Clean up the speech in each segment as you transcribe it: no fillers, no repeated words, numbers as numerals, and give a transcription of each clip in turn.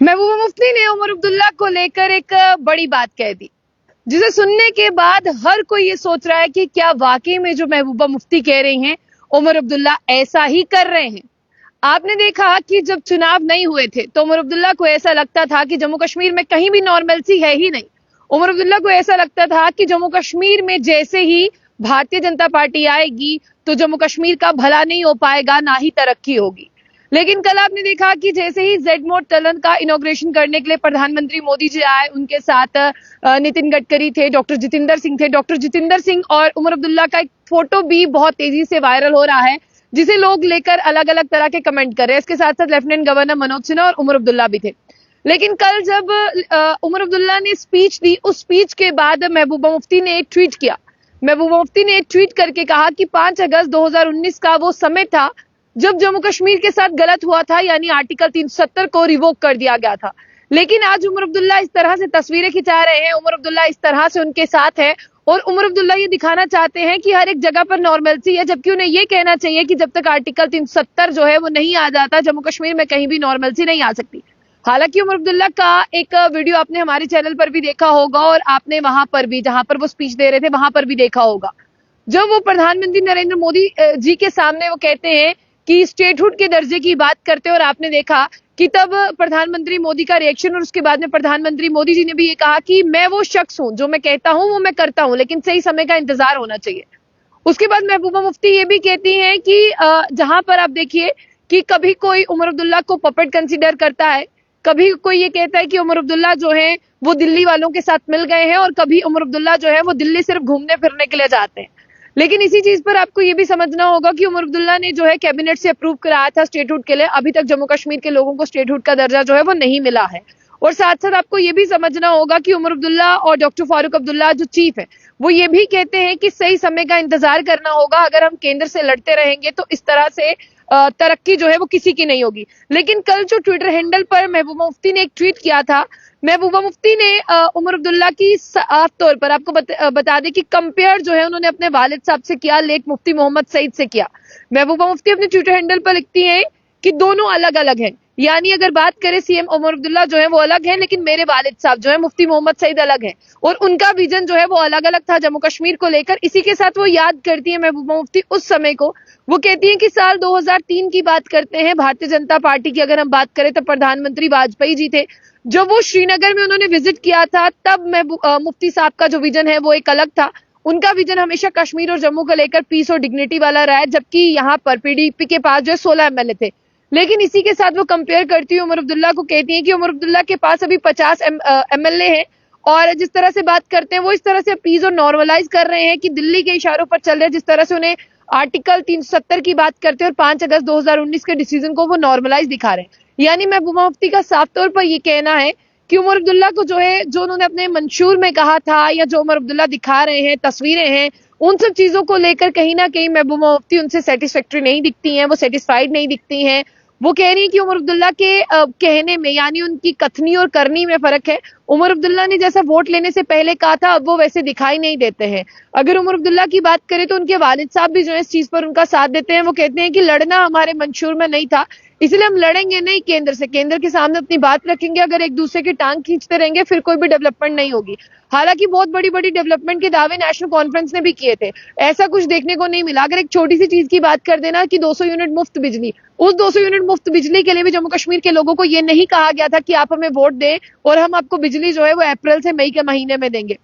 महबूबा मुफ्ती ने उमर अब्दुल्ला को लेकर एक बड़ी बात कह दी, जिसे सुनने के बाद हर कोई ये सोच रहा है कि क्या वाकई में जो महबूबा मुफ्ती कह रही हैं उमर अब्दुल्ला ऐसा ही कर रहे हैं। आपने देखा कि जब चुनाव नहीं हुए थे तो उमर अब्दुल्ला को ऐसा लगता था कि जम्मू कश्मीर में कहीं भी नॉर्मलसी है ही नहीं। उमर अब्दुल्ला को ऐसा लगता था कि जम्मू कश्मीर में जैसे ही भारतीय जनता पार्टी आएगी तो जम्मू कश्मीर का भला नहीं हो पाएगा, ना ही तरक्की होगी। लेकिन कल आपने देखा कि जैसे ही जेड मोड टनल का इनॉग्रेशन करने के लिए प्रधानमंत्री मोदी जी आए, उनके साथ नितिन गडकरी थे, डॉक्टर जितेंद्र सिंह थे। डॉक्टर जितेंद्र सिंह और उमर अब्दुल्ला का एक फोटो भी बहुत तेजी से वायरल हो रहा है, जिसे लोग लेकर अलग अलग तरह के कमेंट कर रहे हैं। इसके साथ साथ लेफ्टिनेंट गवर्नर मनोज सिन्हा और उमर अब्दुल्ला भी थे। लेकिन कल जब उमर अब्दुल्ला ने स्पीच दी, उस स्पीच के बाद महबूबा मुफ्ती ने एक ट्वीट किया। महबूबा मुफ्ती ने एक ट्वीट करके कहा कि 5 अगस्त 2019 का वो समय था जब जम्मू कश्मीर के साथ गलत हुआ था, यानी आर्टिकल 370 को रिवोक कर दिया गया था। लेकिन आज उमर अब्दुल्ला इस तरह से तस्वीरें खिंचा रहे हैं, उमर अब्दुल्ला इस तरह से उनके साथ है और उमर अब्दुल्ला ये दिखाना चाहते हैं कि हर एक जगह पर नॉर्मलसी है, जबकि उन्हें ये कहना चाहिए कि जब तक आर्टिकल 370 जो है वो नहीं आ जाता, जम्मू कश्मीर में कहीं भी नॉर्मलसी नहीं आ सकती। हालांकि उमर अब्दुल्ला का एक वीडियो आपने हमारे चैनल पर भी देखा होगा और आपने वहां पर भी, जहां पर वो स्पीच दे रहे थे, वहां पर भी देखा होगा। जब वो प्रधानमंत्री नरेंद्र मोदी जी के सामने वो कहते हैं कि स्टेटहुड के दर्जे की बात करते हैं, और आपने देखा कि तब प्रधानमंत्री मोदी का रिएक्शन, और उसके बाद में प्रधानमंत्री मोदी जी ने भी ये कहा कि मैं वो शख्स हूं, जो मैं कहता हूं वो मैं करता हूं, लेकिन सही समय का इंतजार होना चाहिए। उसके बाद महबूबा मुफ्ती ये भी कहती हैं कि जहां पर आप देखिए कि कभी कोई उमर अब्दुल्ला को पपेट कंसीडर करता है, कभी कोई ये कहता है कि उमर अब्दुल्ला जो है वो दिल्ली वालों के साथ मिल गए हैं, और कभी उमर अब्दुल्ला जो है वो दिल्ली सिर्फ घूमने फिरने के लिए जाते हैं। लेकिन इसी चीज पर आपको ये भी समझना होगा कि उमर अब्दुल्ला ने जो है कैबिनेट से अप्रूव कराया था स्टेटहुड के लिए, अभी तक जम्मू कश्मीर के लोगों को स्टेटहुड का दर्जा जो है वो नहीं मिला है। और साथ साथ आपको ये भी समझना होगा कि उमर अब्दुल्ला और डॉक्टर फारूक अब्दुल्ला जो चीफ है, वो ये भी कहते हैं कि सही समय का इंतजार करना होगा। अगर हम केंद्र से लड़ते रहेंगे तो इस तरह से तरक्की जो है वो किसी की नहीं होगी। लेकिन कल जो ट्विटर हैंडल पर महबूबा मुफ्ती ने एक ट्वीट किया था, महबूबा मुफ्ती ने उमर अब्दुल्ला की साफ तौर पर आपको बता दें कि कंपेयर जो है उन्होंने अपने वालिद साहब से किया, लेट मुफ्ती मोहम्मद सईद से किया। महबूबा मुफ्ती अपने ट्विटर हैंडल पर लिखती हैं कि दोनों अलग अलग हैं, यानी अगर बात करें सीएम उमर अब्दुल्ला जो है वो अलग है, लेकिन मेरे वालिद साहब जो है मुफ्ती मोहम्मद सईद अलग है, और उनका विजन जो है वो अलग अलग था जम्मू कश्मीर को लेकर। इसी के साथ वो याद करती है महबूबा मुफ्ती उस समय को। वो कहती हैं कि साल 2003 की बात करते हैं, भारतीय जनता पार्टी की अगर हम बात करें तो प्रधानमंत्री वाजपेयी जी थे। जब वो श्रीनगर में उन्होंने विजिट किया था, तब मुफ्ती साहब का जो विजन है वो एक अलग था। उनका विजन हमेशा कश्मीर और जम्मू को लेकर पीस और डिग्निटी वाला रहा है, जबकि यहाँ पर पीडीपी के पास जो है 16 एमएलए थे। लेकिन इसी के साथ वो कंपेयर करती है उमर अब्दुल्ला को, कहती है कि उमर अब्दुल्ला के पास अभी 50 एमएलए हैं, और जिस तरह से बात करते हैं वो इस तरह से अपीज और नॉर्मलाइज कर रहे हैं कि दिल्ली के इशारों पर चल रहे हैं। जिस तरह से उन्हें आर्टिकल 370 की बात करते हैं और 5 अगस्त 2019 के डिसीजन को वो नॉर्मलाइज दिखा रहे हैं। यानी महबूबा मुफ्ती का साफ तौर पर ये कहना है कि उमर अब्दुल्ला को जो है, जो उन्होंने अपने मंशूर में कहा था या जो उमर अब्दुल्ला दिखा रहे हैं, तस्वीरें हैं, उन सब चीजों को लेकर कहीं ना कहीं महबूबा मुफ्ती उनसे सेटिस्फैक्ट्री नहीं दिखती हैं, वो सेटिस्फाइड नहीं दिखती हैं। वो कह रही है कि उमर अब्दुल्ला के कहने में, यानी उनकी कथनी और करनी में फर्क है। उमर अब्दुल्ला ने जैसा वोट लेने से पहले कहा था, अब वो वैसे दिखाई नहीं देते हैं। अगर उमर अब्दुल्ला की बात करें तो उनके वालिद साहब भी जो है इस चीज पर उनका साथ देते हैं। वो कहते हैं कि लड़ना हमारे मंशूर में नहीं था, इसलिए हम लड़ेंगे नहीं केंद्र से, केंद्र के सामने अपनी बात रखेंगे। अगर एक दूसरे की टांग खींचते रहेंगे फिर कोई भी डेवलपमेंट नहीं होगी। हालांकि बहुत बड़ी बड़ी डेवलपमेंट के दावे नेशनल कॉन्फ्रेंस ने भी किए थे, ऐसा कुछ देखने को नहीं मिला। अगर एक छोटी सी चीज की बात कर देना कि 200 यूनिट मुफ्त बिजली, उस 200 यूनिट मुफ्त बिजली के लिए भी जम्मू कश्मीर के लोगों को ये नहीं कहा गया था कि आप हमें वोट दें और हम आपको बिजली जो है वो अप्रैल से मई के महीने में देंगे।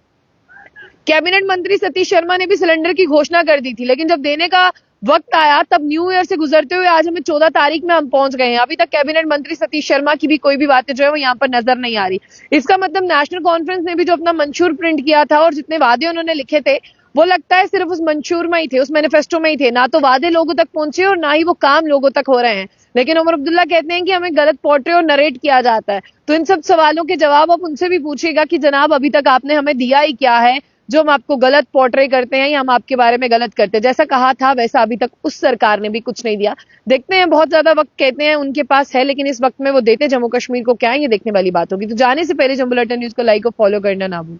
कैबिनेट मंत्री सतीश शर्मा ने भी सिलेंडर की घोषणा कर दी थी, लेकिन जब देने का वक्त आया तब न्यू ईयर से गुजरते हुए आज हमें 14 तारीख में हम पहुंच गए हैं। अभी तक कैबिनेट मंत्री सतीश शर्मा की भी कोई भी बातें जो है वो यहाँ पर नजर नहीं आ रही। इसका मतलब नेशनल कॉन्फ्रेंस ने भी जो अपना मंशूर प्रिंट किया था और जितने वादे उन्होंने लिखे थे, वो लगता है सिर्फ उस मंशूर में ही थे, उस मैनिफेस्टो में ही थे। ना तो वादे लोगों तक पहुंचे और ना ही वो काम लोगों तक हो रहे हैं। लेकिन उमर अब्दुल्ला कहते हैं कि हमें गलत पोर्ट्रे और नरेट किया जाता है। तो इन सब सवालों के जवाब आप उनसे भी पूछिएगा कि जनाब अभी तक आपने हमें दिया ही क्या है जो हम आपको गलत पोर्ट्रे करते हैं या हम आपके बारे में गलत करते हैं। जैसा कहा था वैसा अभी तक उस सरकार ने भी कुछ नहीं दिया। देखते हैं, बहुत ज्यादा वक्त कहते हैं उनके पास है, लेकिन इस वक्त में वो देते जम्मू कश्मीर को क्या है, ये देखने वाली बात होगी। तो जाने से पहले जम्मू बुलेटिन न्यूज को लाइक और फॉलो करना ना भूलें।